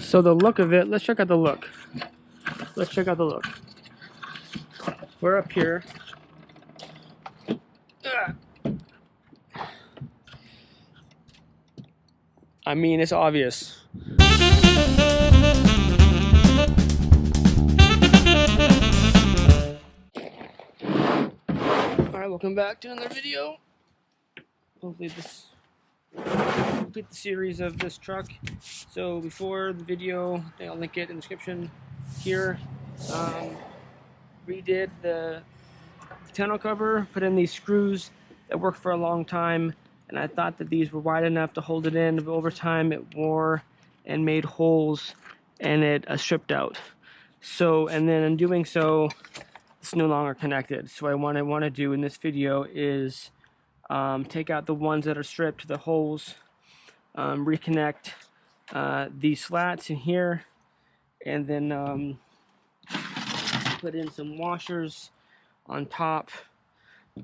So the look of it, let's check out the look. Let's check out the look. We're up here. I mean, it's obvious. Alright, welcome back to another video. Hopefully this complete the series of this truck. So before the video, I'll link it in the description here. Redid the tonneau cover, put in these screws that worked for a long time, and I thought that these were wide enough to hold it in, but over time it wore and made holes and it stripped out. So, and then in doing so, it's no longer connected. So what I want to do in this video is take out the ones that are stripped, the holes, reconnect these slats in here, and then put in some washers on top,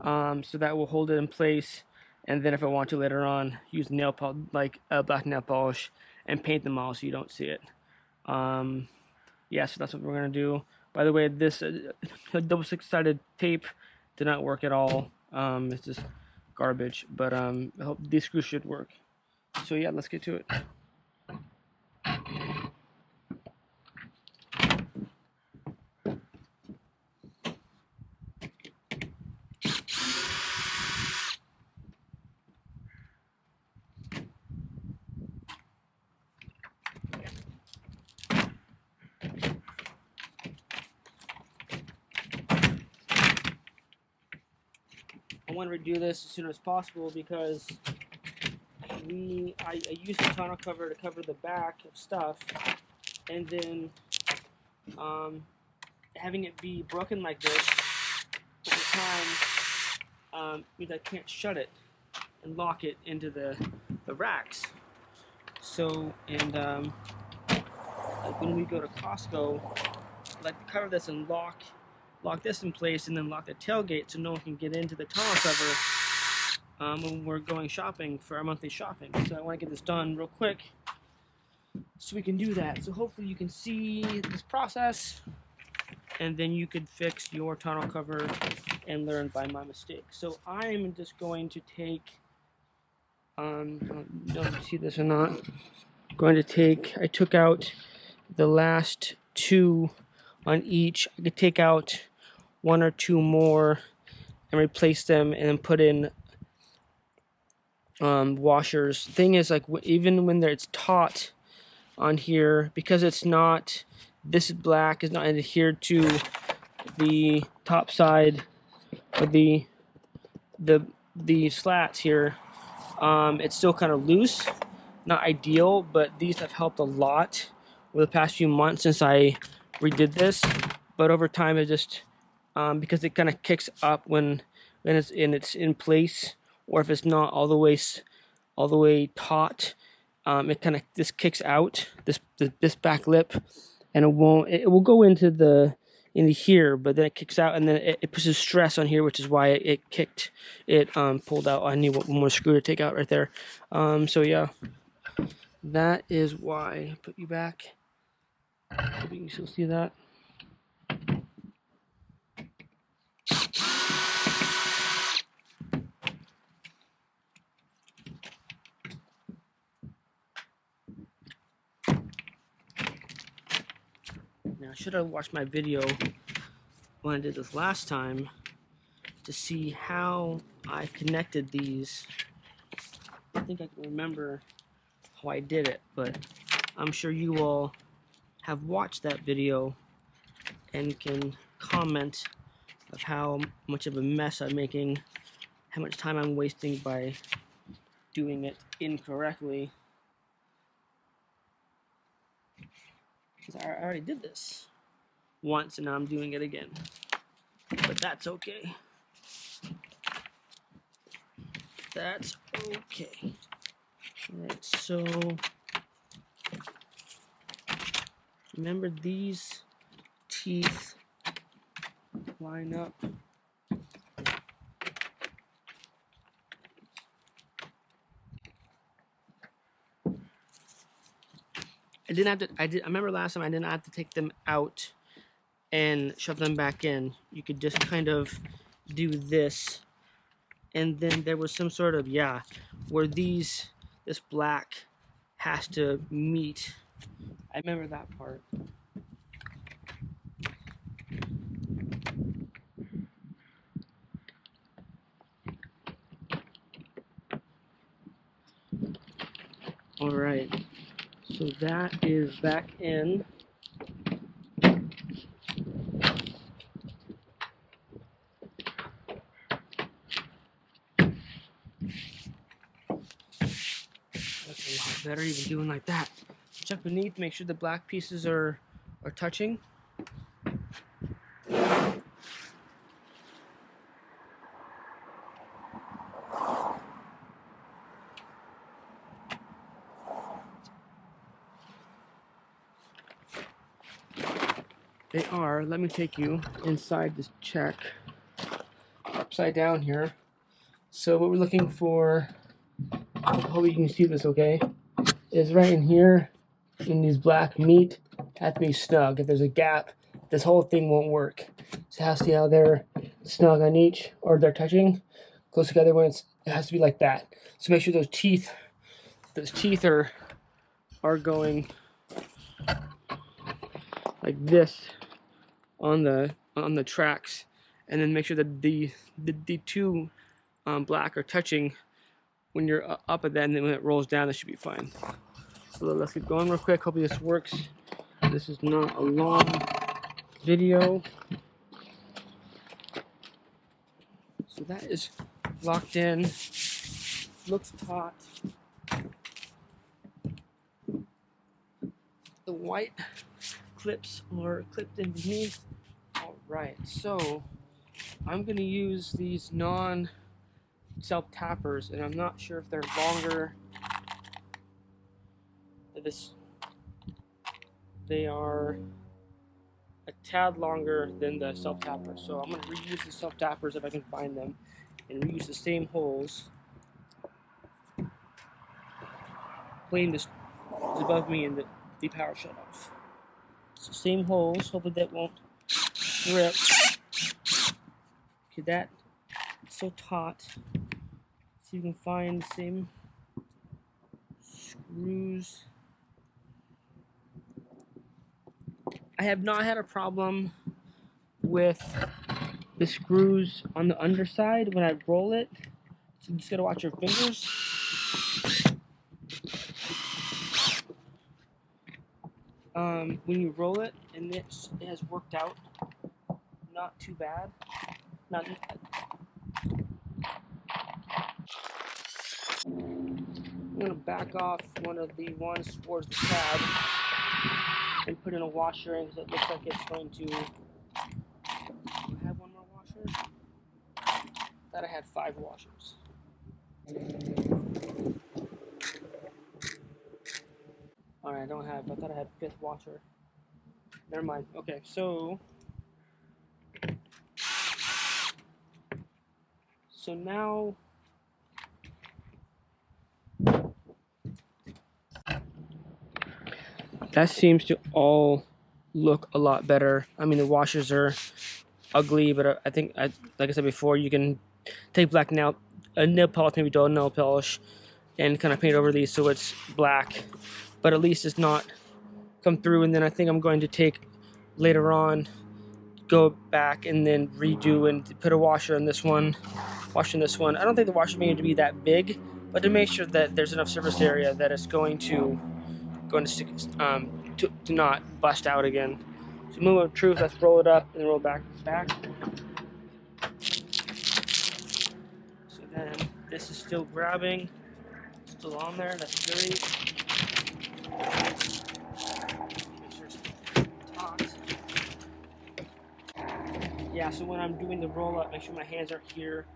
so that will hold it in place. And then if I want to later on, use nail polish, like black nail polish, and paint them all so you don't see it. Yeah, so that's what we're gonna do. By the way, this double six-sided tape did not work at all. It's just garbage, but I hope these screws should work. So yeah, let's get to it. I want to redo this as soon as possible because I used the tonneau cover to cover the back of stuff, and then having it be broken like this over time means I can't shut it and lock it into the racks. So, and like when we go to Costco, I like to cover this and lock this in place, and then lock the tailgate so no one can get into the tonneau cover when we're going shopping for our monthly shopping. So I want to get this done real quick so we can do that. So hopefully you can see this process, and then you could fix your tonneau cover and learn by my mistake. So I'm just going to take, I don't know if you see this or not, I took out the last two on each. I could take out one or two more and replace them, and then put in washers. Thing is, like, even when it's taut on here, because it's not, this black is not adhered to the top side of the slats here, it's still kind of loose, not ideal, but these have helped a lot over the past few months since I redid this. But over time, it just because it kind of kicks up when it's in place, or if it's not all the way taut, it kind of just kicks out this back lip, and it will go into here, but then it kicks out, and then it pushes stress on here, which is why it pulled out. I need one more screw to take out right there. So yeah, that is why I put you back. Hope you can still see that. Now, I should have watched my video when I did this last time to see how I connected these. I think I can remember how I did it, but I'm sure you all have watched that video and can comment of how much of a mess I'm making, how much time I'm wasting by doing it incorrectly. Because I already did this once, and now I'm doing it again. But that's okay. That's okay. Alright, so remember, these teeth line up. I didn't have to. I remember last time I didn't have to take them out and shove them back in. You could just kind of do this, and then there was some sort of where this black has to meet. I remember that part. All right, so that is back in. That's a lot better even doing like that. Check beneath, make sure the black pieces are touching. They are. Let me take you inside this check. Upside down here. So what we're looking for, I hope you can see this okay, is right in here, in these black meat, have to be snug. If there's a gap, this whole thing won't work. So how see how they're snug on each, or they're touching close together when it has to be like that. So make sure those teeth are going like this on the tracks, and then make sure that the two black are touching when you're up at that, and then when it rolls down, that should be fine. So let's get going real quick. Hopefully this works. This is not a long video. So that is locked in. Looks taut. The white clips are clipped in beneath. All right, so I'm gonna use these non-self tappers, and I'm not sure if they're longer. They are a tad longer than the self tappers, so I'm gonna reuse the self tappers if I can find them, and reuse the same holes. Plane is above me and the power shut off. So same holes. Hopefully that won't rip. Okay, that it's so taut. See if you can find the same screws. I have not had a problem with the screws on the underside when I roll it. So you just gotta watch your fingers. When you roll it, and it has worked out not too bad. I'm gonna back off one of the ones towards the pad and put in a washer in, because it looks like it's going to. Do I have one more washer? Thought I had 5 washers. Alright, I don't have. I thought I had 5th washer. Never mind. Okay, so now that seems to all look a lot better. I mean, the washers are ugly, but I think, like I said before, you can take black nail polish, maybe dull nail polish, and kind of paint over these so it's black, but at least it's not come through. And then I think I'm going to take later on, go back and then redo and put a washer in this one, wash in this one. I don't think the washer needs to be that big, but to make sure that there's enough surface area that it's going to stick, to not bust out again. So moment of truth, let's roll it up and roll back. So then this is still grabbing, still on there. That's great. Make sure it's taut. Yeah, so when I'm doing the roll up, make sure my hands are here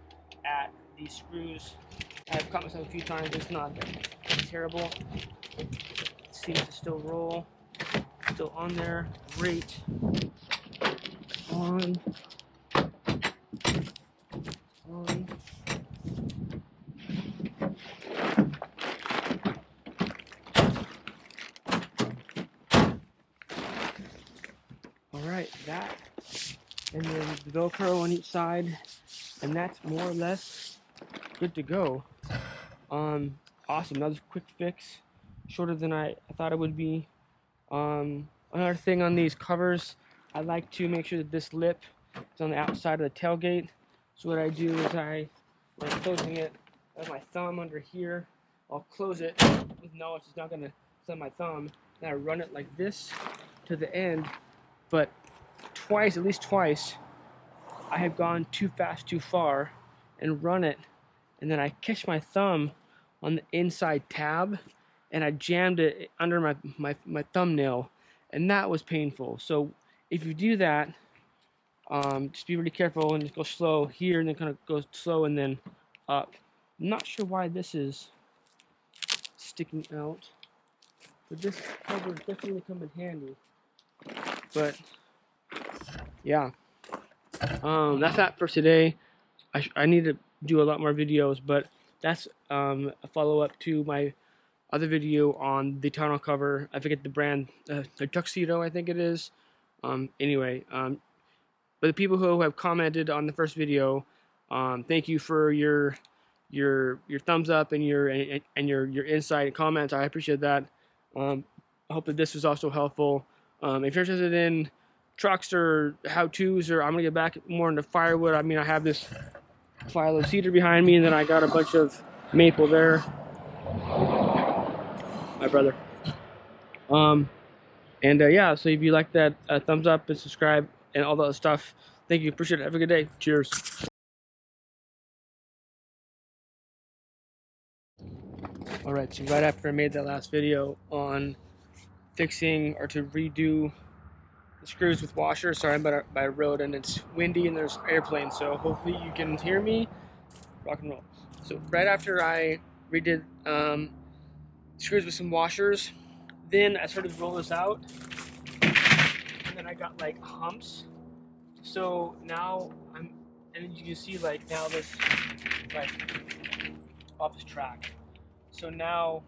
at these screws. I've caught myself a few times. It's not terrible. It seems to still roll. Still on there. Great. On. Alright, that, and then the Velcro on each side, and that's more or less good to go. Awesome, that was a quick fix, shorter than I thought it would be. Another thing on these covers, I like to make sure that this lip is on the outside of the tailgate. So what I do is when I'm closing it, I have my thumb under here. I'll close it with knowledge it's not gonna set my thumb. Then I run it like this to the end, but at least twice, I have gone too fast, too far, and run it, and then I catch my thumb on the inside tab, and I jammed it under my thumbnail, and that was painful. So if you do that, just be really careful and just go slow here, and then kind of go slow and then up. I'm not sure why this is sticking out, but this cover definitely come in handy. But yeah, that's that for today. I need to do a lot more videos, but that's a follow-up to my other video on the tonneau cover. I forget the brand, the TruXedo, I think it is. Anyway, but the people who have commented on the first video, thank you for your thumbs up and your insight and comments. I appreciate that. I hope that this was also helpful. If you're interested in trucks or how-tos, or I'm gonna get back more into firewood. I mean, I have this pile of cedar behind me, and then I got a bunch of maple there. My brother. Yeah, so if you like that, thumbs up and subscribe and all that other stuff. Thank you. Appreciate it. Have a good day. Cheers. Alright, so right after I made that last video on fixing or to redo the screws with washers, sorry, I'm by a road and it's windy and there's airplanes, so hopefully you can hear me. Rock and roll. So right after I redid screws with some washers, then I started to roll this out, and then I got like humps. So now and you can see like now this like off this track. So now,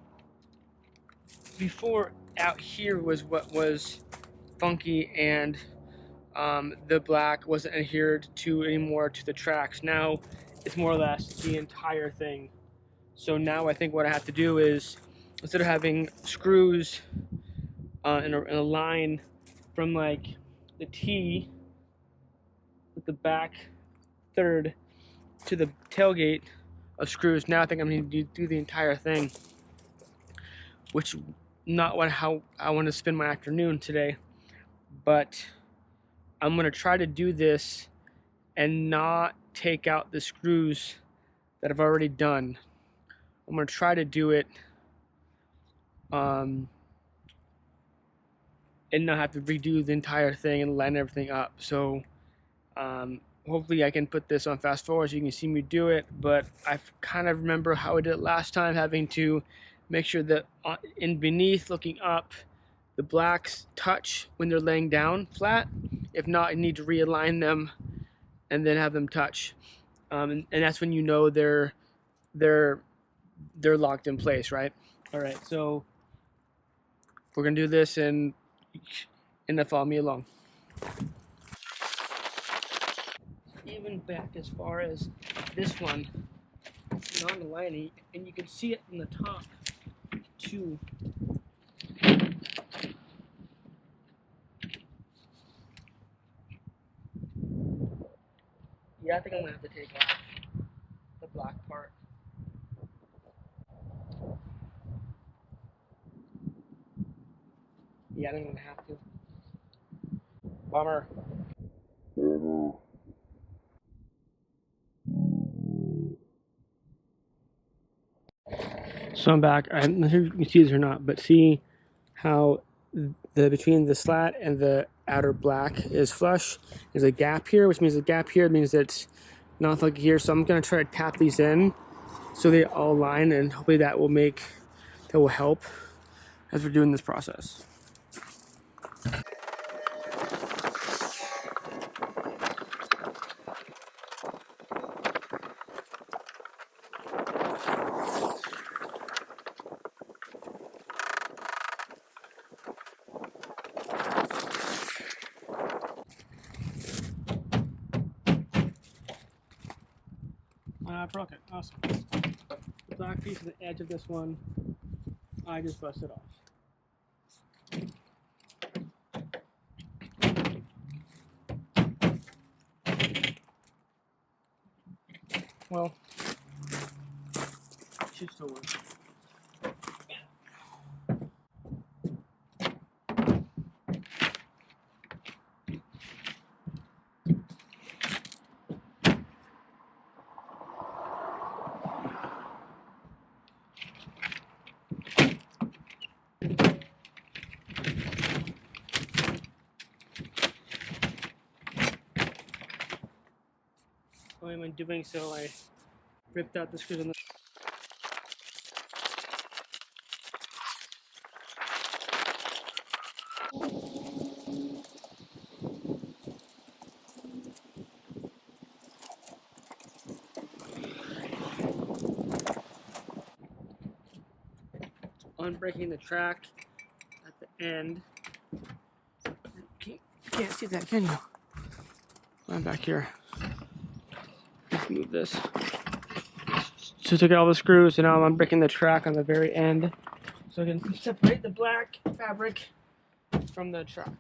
before out here was what was funky, and the black wasn't adhered to anymore to the tracks. Now it's more or less the entire thing. So now I think what I have to do is, instead of having screws in a line from like the T with the back third to the tailgate of screws, now I think I'm going to do the entire thing, which not how I want to spend my afternoon today, but I'm going to try to do this and not take out the screws that I've already done. I'm going to try to do it and not have to redo the entire thing and line everything up. So hopefully I can put this on fast forward so you can see me do it, but I kind of remember how I did it last time, having to make sure that in beneath, looking up, the blacks touch when they're laying down flat. If not, I need to realign them and then have them touch, and that's when you know they're locked in place, right? All right, so we're gonna do this and then follow me along. Even back as far as this one, on the lining, and you can see it from the top too. Yeah, I think I'm gonna have to take off the black part. Yeah, I think I'm gonna have to. Bummer. So I'm back. I'm not sure if you can see this or not, but see how between the slat and the outer black is flush. There's a gap here, which means the gap here means it's not funky here. So I'm gonna try to tap these in so they all align, and hopefully that will help as we're doing this process. Okay, awesome. The black piece of the edge of this one, I just busted off. Well, it should still work. In doing so, I ripped out the screws on the unbreaking the track at the end. Can't see that, can you? I'm back here. Let's move this. So I took out all the screws, and now I'm unbreaking the track on the very end, so I can separate the black fabric from the track.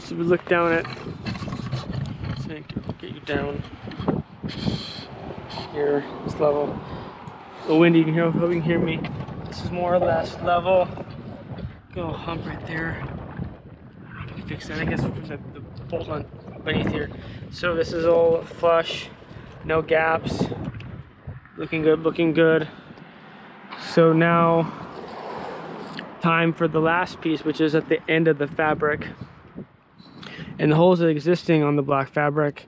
So we look down at, so I can get you down here, this level. A little windy, you can hear, hope you can hear me. This is more or less level. Go hump right there. I can fix that, I guess, with the bolt on beneath here. So this is all flush, no gaps. Looking good, looking good. So now, time for the last piece, which is at the end of the fabric. And the holes that are existing on the black fabric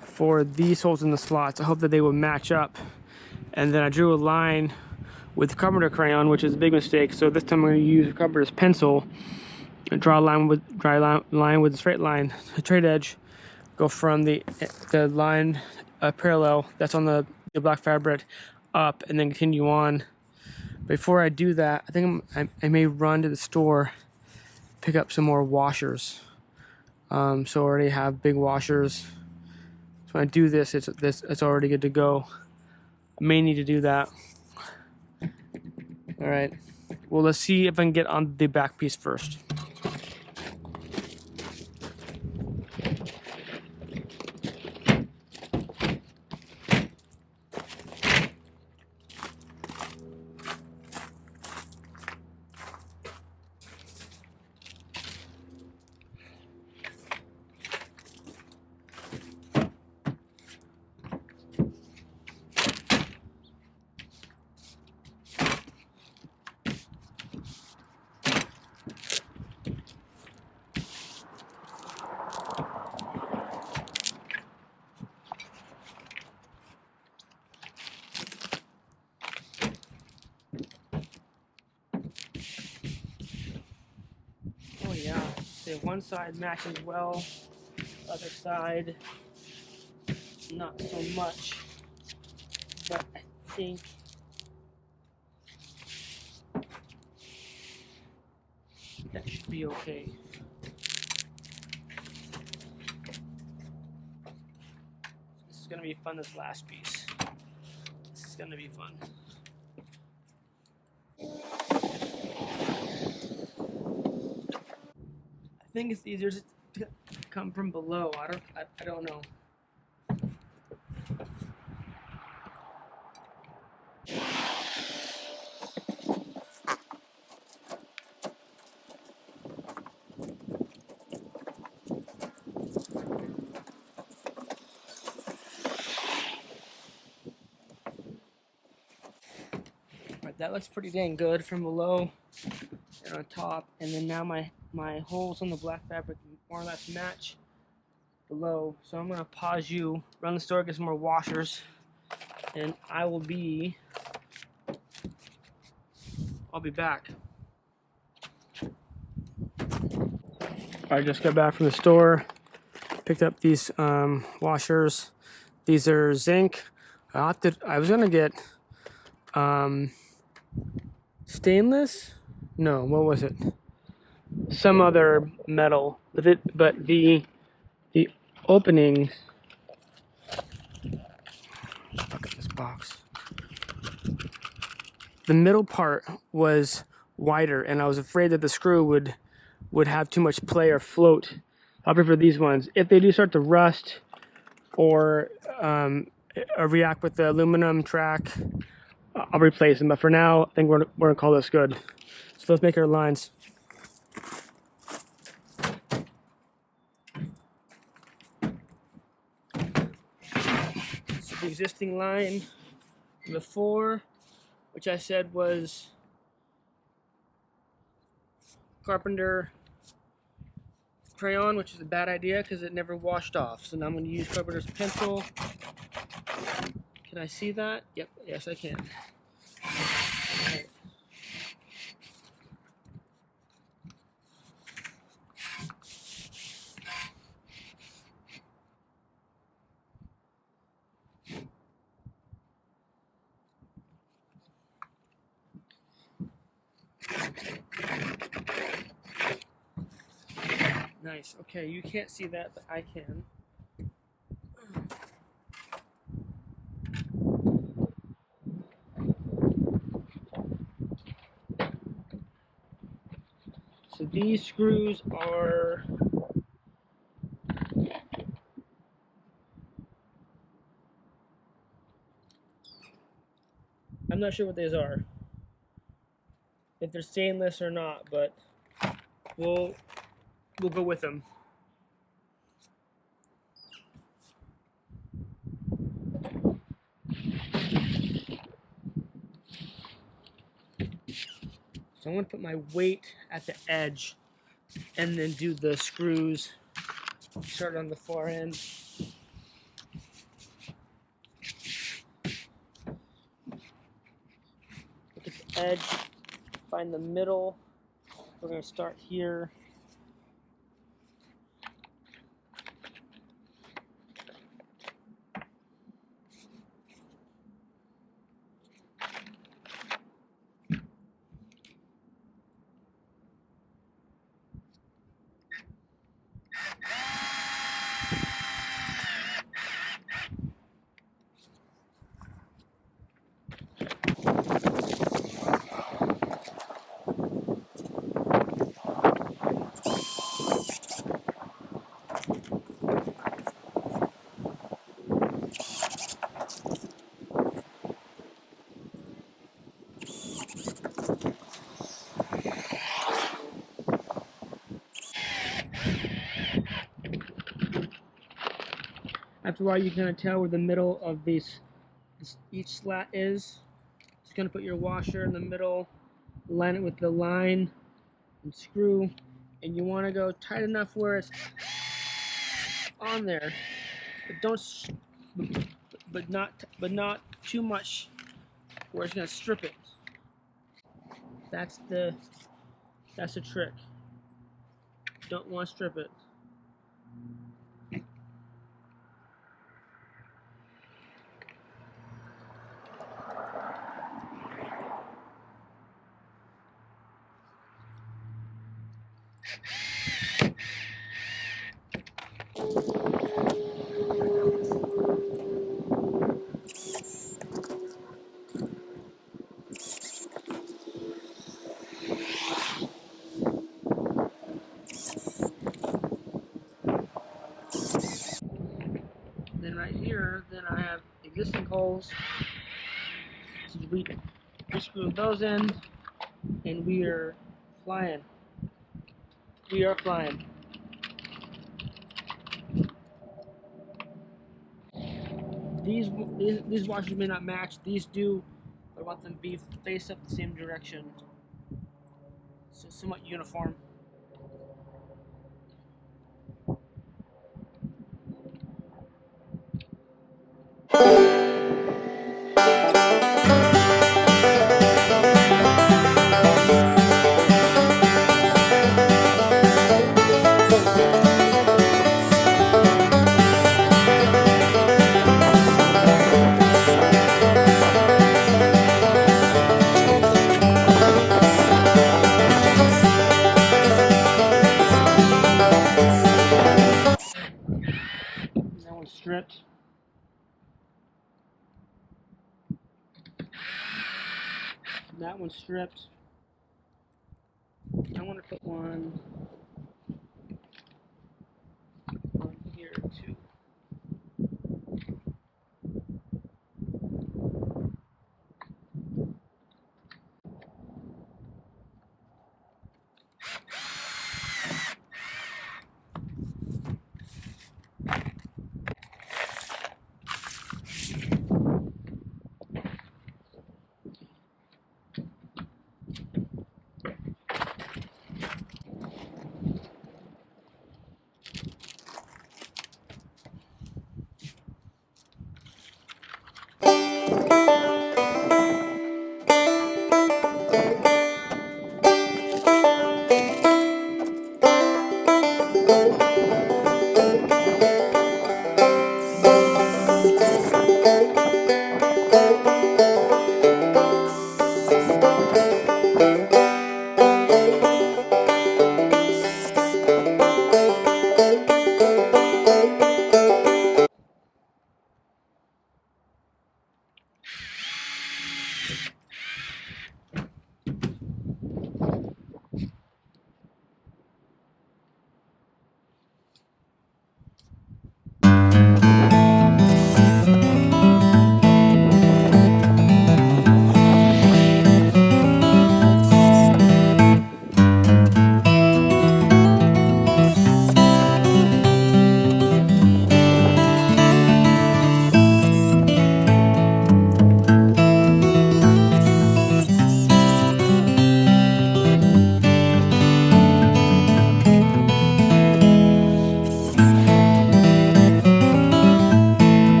for these holes in the slots, I hope that they will match up. And then I drew a line with carpenter crayon, which is a big mistake. So this time I'm going to use a carpenter's pencil and draw a line with a straight line, a straight edge, go from the line parallel that's on the black fabric up, and then continue on. Before I do that, I think I may run to the store, pick up some more washers. So I already have big washers. So when I do this, it's already good to go. I may need to do that. All right. Well, let's see if I can get on the back piece first. Okay, one side matches well, other side not so much, but I think that should be okay. This is gonna be fun, this last piece. This is gonna be fun. I think it's easier to come from below. I don't know. Alright, that looks pretty dang good from below and on top. And then now my holes on the black fabric more or less match below. So I'm gonna pause you, run the store, get some more washers, and I'll be back. I just got back from the store, picked up these washers. These are zinc. I was gonna get stainless. No, what was it? Some other metal, but the opening. Look at this box. The middle part was wider, and I was afraid that the screw would have too much play or float. I'll prefer these ones. If they do start to rust or react with the aluminum track, I'll replace them. But for now, I think we're gonna call this good. So let's make our lines. So the existing line before, which I said was Carpenter crayon, which is a bad idea because it never washed off. So now I'm going to use Carpenter's pencil. Can I see that? Yep, yes I can. Right. Nice. Okay, you can't see that, but I can. So these screws are I'm not sure what these are, if they're stainless or not, but we'll go with them. So I'm going to put my weight at the edge and then do the screws. Start on the far end. Look at the edge, find the middle. We're going to start here. After a while, you're going to tell where the middle of each slat is. Just going to put your washer in the middle, line it with the line and screw, and you want to go tight enough where it's on there, but not too much where it's going to strip it. That's the trick. Don't want to strip it. Then right here, then I have existing holes. So we screw those in, and we are flying. We are flying. These washers may not match. These do, but I want them to be face up the same direction, so somewhat uniform. That one's stripped. That one's stripped. I want to put one on here too.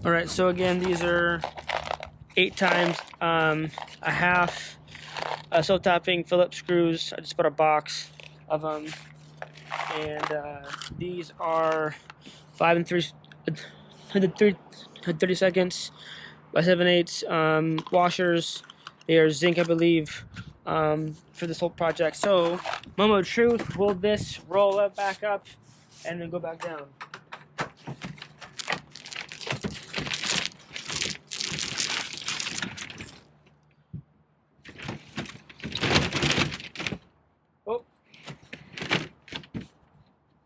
Alright, so again, these are 8 times a half self-tapping Phillips screws. I just bought a box of them, and these are 5 and 30 seconds by 7/8 washers. They are zinc, I believe, for this whole project. So, moment of truth, will this roll it back up and then go back down? Oh,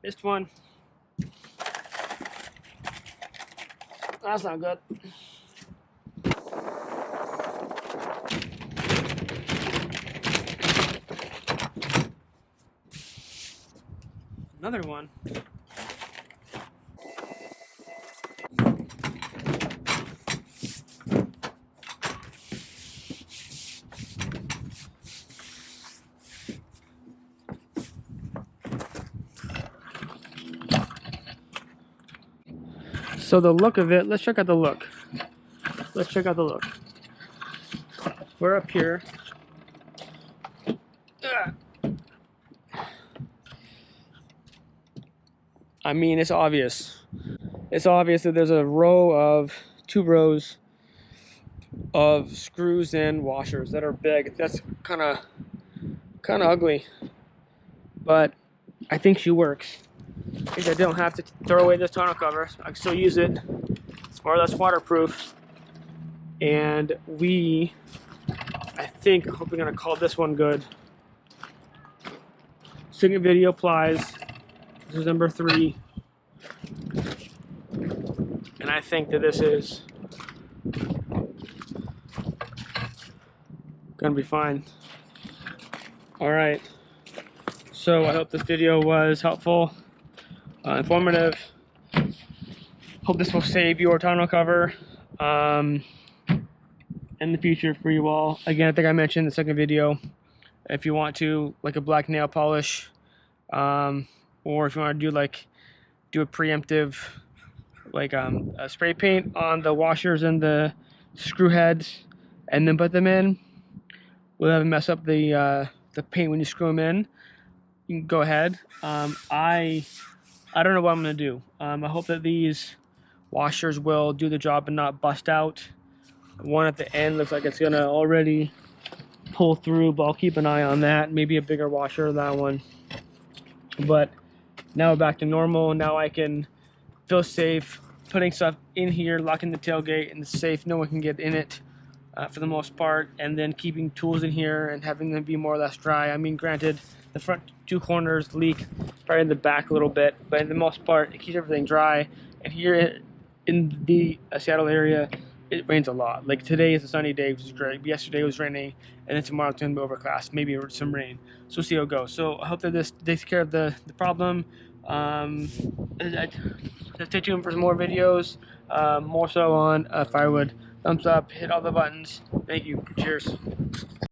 missed one. That's not good. Another one. So the look of it, let's check out the look. Let's check out the look. We're up here. I mean, it's obvious. It's obvious that there's two rows of screws and washers that are big. That's kind of ugly, but I think she works. I think I don't have to throw away this tonneau cover. I can still use it. It's more or less waterproof. And I hope we're gonna call this one good. Second video applies. This is number 3. And I think that this is gonna be fine. All right. So I hope this video was helpful, informative. Hope this will save your tonneau cover in the future for you all. Again, I think I mentioned in the second video, if you want to, like a black nail polish, or if you want to do a preemptive, like a spray paint on the washers and the screw heads, and then put them in, we'll have mess up the paint when you screw them in. You can go ahead. I don't know what I'm gonna do. I hope that these washers will do the job and not bust out. One at the end looks like it's gonna already pull through, but I'll keep an eye on that. Maybe a bigger washer, that one. But now we're back to normal. Now I can feel safe putting stuff in here, locking the tailgate, and it's safe. No one can get in it for the most part. And then keeping tools in here and having them be more or less dry. I mean, granted, the front 2 corners leak, probably in the back a little bit, but in the most part, it keeps everything dry. And here in the Seattle area, it rains a lot. Like today is a sunny day, which is great. But yesterday it was raining, and then tomorrow it's going to be overcast, maybe some rain. So we'll see how it goes. So I hope that this takes care of the problem. Stay tuned for some more videos, more so on firewood. Thumbs up, hit all the buttons. Thank you. Cheers.